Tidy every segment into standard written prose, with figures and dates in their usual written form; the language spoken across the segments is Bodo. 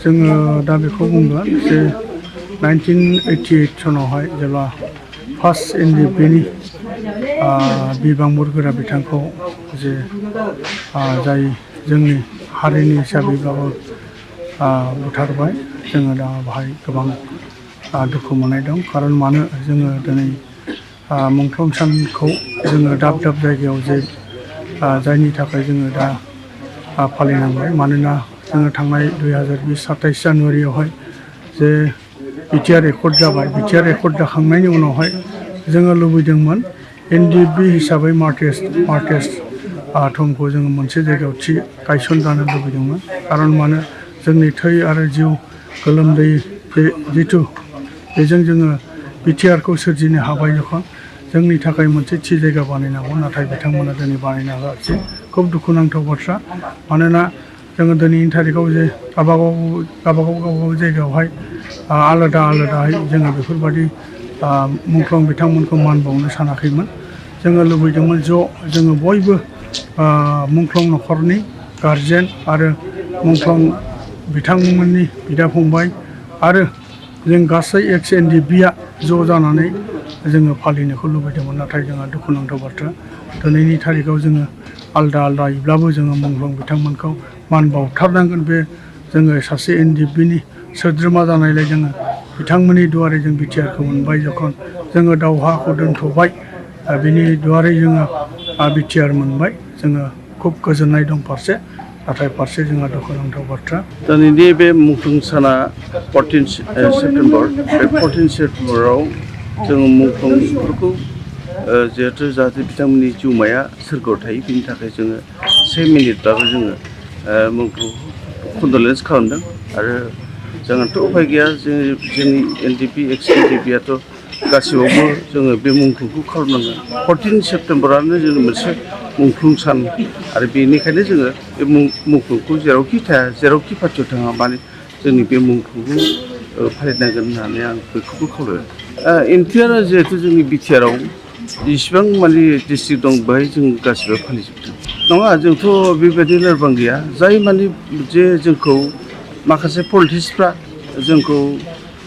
जोङो दा बेखौ बुंगोन जे 1988 सनावहाय जेब्ला फार्स्ट एनडिएफबिनि बिबां बुरगोरा बिथांखौ जे जाय जोंनि हारिनि हिसाबैब्लाबो बुथारबाय जोङो दा बाहाय गोबां दुखु मोननाय दं खारन मानो जोङो दिनै मुंख्लं सानखौ जोङो दाब दाब जायगायाव जे जायनि थाखाय जोङो दा फालिनांबाय मानोना जोङो थांनाय 2020-27 जानुवारियावहाय जे बिटिआर रेकर्ड जाबाय बिटिआर रेकर्ड जाखांनायनि उनावहाय जोङो लुबैदोंमोन एनडिएफबि हिसाबै मार्टेस्ट थंखौ जोङो मोनसे जायगायाव थि गायसनजानो लुबैदोंमोन खारन मानो जोंनि थै आरो जिउ गोलोमदै जिथु बेजों जोङो बिटिआरखौ सोरजिनो हाबाय जखन जोंनि थाखाय मोनसे थि जायगा बानायनांगौ नाथाय बिथांमोना दिनै बानायना होआसै खुब दुखुनांथाव बाथ्रा मानोना जोङो दिनैनि थारिखआव जे गावबागाव जायगायावहाय आलादायै जोङो बेफोरबायदि मुंख्लं बिथांमोनखौ मान बावनो सानाखैमोन जोङो लुबैदोंमोन जोङो बयबो मुंख्लं न'खरनि गारजेन आरो मुंख्लं बिथांमोननि बिदा फंबाय आरो जों गासै एक्स एनडिएफबिआ ज' जानानै जोङो फालिनोखौ लुबैदोंमोन नाथाय जोंहा दुखुनांथाव बाथ्रा दिनैनि थारिखआव जोङो आलदायैब्लाबो जोङो मुंख्लं बिथांमोनखौ मान बावथारनांगोन बे जोङो सासे एनडिएफबिनि सोद्रोमा जानायलाय जोङो बिथांमोननि दुवारै जों बिटिआरखौ मोनबाय जखन जोङो दावहाखौ दोनथ'बाय बिनि दुवारै जोङो बिटिआर मोनबाय जोङो खुब गोजोननाय दं फारसे नाथाय फारसे जोंहा दुखुनांथाव बाथ्रा दिनैनि बे मुंख्लं साना 14 सेप्टेम्बर बे 14 सेप्टेम्बराव जोङो मुंख्लंफोरखौ जाहाथे बिथांमोननि जिउमाया सोरगोआव थायो बिनि थाखाय जोङो 1 मिनिटब्लाबो जोङो मुंख्लंखौ कन्डलेन्स खालामदों आरो जोंहाथ' उफाय गैया जोंनि एनडिएफबि एक्स एनडिएफबिआथ' गासिबावबो जोङो बे मुंख्लंखौ खालामनांगोन 14 सेप्टेम्बरानो जोंनि मोनसे मुंख्लं सान आरो बेनिखायनो जोङो बे मुंख्लंखौ जेरावखि थाया जेरावखि पार्टियाव थाङा माने जोंनि बे मुंख्लंखौ फालिनांगोन होननानै आं बयखौबो खावलायो एनटिआरआ जिहेथु जोंनि बिटिआरआव जेसेबां माने डिस्ट्रिक्ट दं बेहाय जों गासिबो फालिजोबदों नङा जोंथ' बेबायदि लोरबां गैया जाय माने जे जोंखौ माखासे पलिटिक्सफ्रा जोंखौ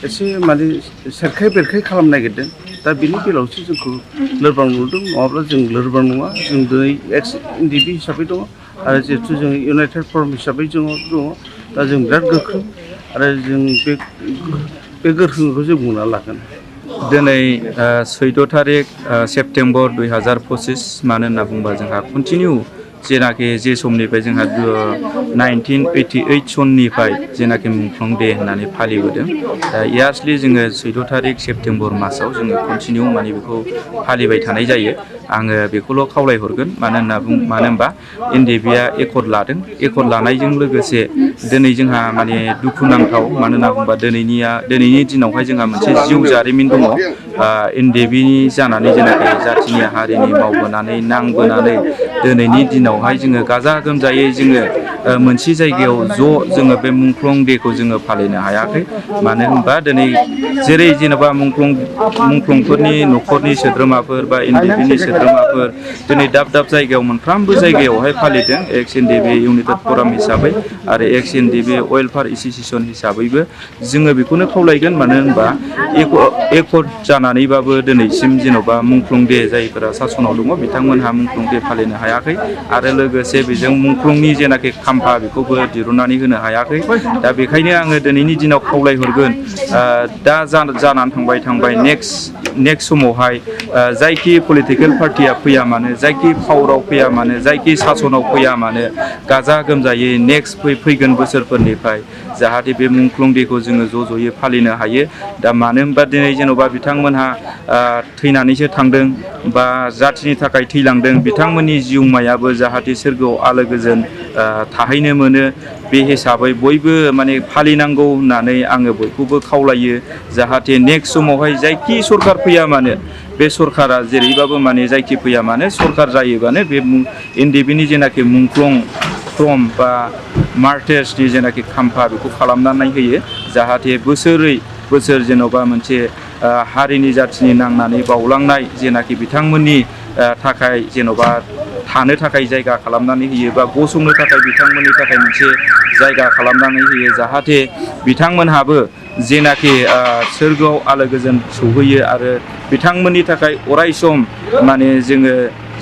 एसे माने सेरखाय बेरखाय खालामनो नागिरदों दा बिनि बेलायावसो जोंखौ लोरबां नुदों नङाब्ला जों लोरबां नङा जों दिनै एक्स एनडिएफबि हिसाबै दङ आरो जिहेथु जों इउनाइटेड फर्म हिसाबै दङ दा जों बिराद गोख्रों आरो जों बे गोख्रोंखौ जों बुंना लागोन दिनै 14 थारिख सेप्तेम्बर 2025 मानो होनना बुङोबा जोंहा कन्टिनिउ जेनाखि जे समनिफ्राय जोंहा 1988 सननिफ्राय जेनाखि मुंख्लं डे होननानै फालिबोदों दा यार्सलि जोङो 14 थारिख सेप्तेम्बर मासाव जोङो कन्टिनिउ माने बेखौ फालिबाय थानाय जायो आङो बेखौल' खावलायहरगोन मानो होनबा एनडिएफबिआ एकर्ड लादों एकर्ड लानायजों लोगोसे दिनै जोंहा माने दुखुनांथाव मानो होनना बुङोबा दिनैनि दिनावहाय जोंहा मोनसे जिउ जारिमिन दङ एनडिएफबिनि जानानै जेनाखि जाथिनि हारिनि मावबोनानै नांबोनानै दिनैनि दिनावहाय जोङो गाजा गोमजायै जोङो मोनसे जायगायाव जोङो बे मुंख्लं डेखौ जोङो फालिनो हायाखै मानो होनबा दिनै जेरै जेनेबा मुंख्लंफोरनि न'खरनि सोद्रोमाफोर बा एनडिएफबिनि सोद्रोमाफोर दिनै दाब दाब जायगायाव मोनफ्रोमबो जायगायावहाय फालिदों एक्स एनडिएफबि इउनाइटेड फराम हिसाबै आरो एक्स एनडिएफबि वेलफेयार एस'सिएसन हिसाबैबो जोङो बेखौनो खावलायगोन मानो होनबा एकर्ड जानानैबाबो दिनैसिम जेन'बा मुंख्लं डे जायफोरा सासनाव दङ बिथांमोनहा मुंख्लं डे फालिनो हायाखै आरो लोगोसे बेजों मुंख्लंनि जेनाखि खाम्फा बेखौबो दिरुननानै होनो हायाखै दा बेखायनो आङो दिनैनि दिनाव खावलायहरगोन दा जानानै थांबाय नेक्स्ट समावहाय जायखि पलिटिकेल पार्टिया फैया मानो जायखि पावाराव फैया मानो जायखि सासनाव फैया मानो गाजा गोमजायै नेक्स्ट फैगोन बोसोरफोरनिफ्राय जाहाथे बे मुंख्लं डेखौ जोङो ज'यै फालिनो हायो दा मानो होनबा दिनै जेन'बा बिथांमोनहा थैनानैसो थांदों बा जाथिनि थाखाय थैलांदों बिथांमोननि जिउमायाबो जाहाथे सोरगोआव आलो गोजोन थाहैनो मोनो बे हिसाबै बयबो माने फालिनांगौ होननानै आङो बयखौबो खावलायो जाहाथे नेक्स्ट समावहाय जायखि सरखार फैया मानो बे सरखारा जेरैबाबो माने जायखि फैया मानो सरखार जायोबानो बे एनडिएफबिनि जेनाखि मुंख्लं फ्रम बा मार्टेसनि जेनाखि खाम्फा बेखौ खालामनानै होयो जाहाथे बोसोरै बोसोर जेन'बा मोनसे हारिनि जाथिनि नांनानै बावलांनाय जेनाखि बिथांमोननि थाखाय जेन'बा थानो थाखाय जायगा खालामनानै होयो बा गसंनो थाखाय बिथांमोननि थाखाय मोनसे जायगा खालामनानै होयो जाहाथे बिथांमोनहाबो जेनाखि सोरगोआव आलो गोजोन सौहैयो आरो बिथांमोननि थाखाय अराय सम माने जोङो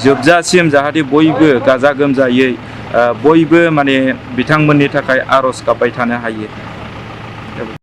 जोबजासिम जाहाथे बयबो गाजा गोमजायै बयबो माने बिथांमोननि थाखाय आर'ज गाबबाय थानो हायो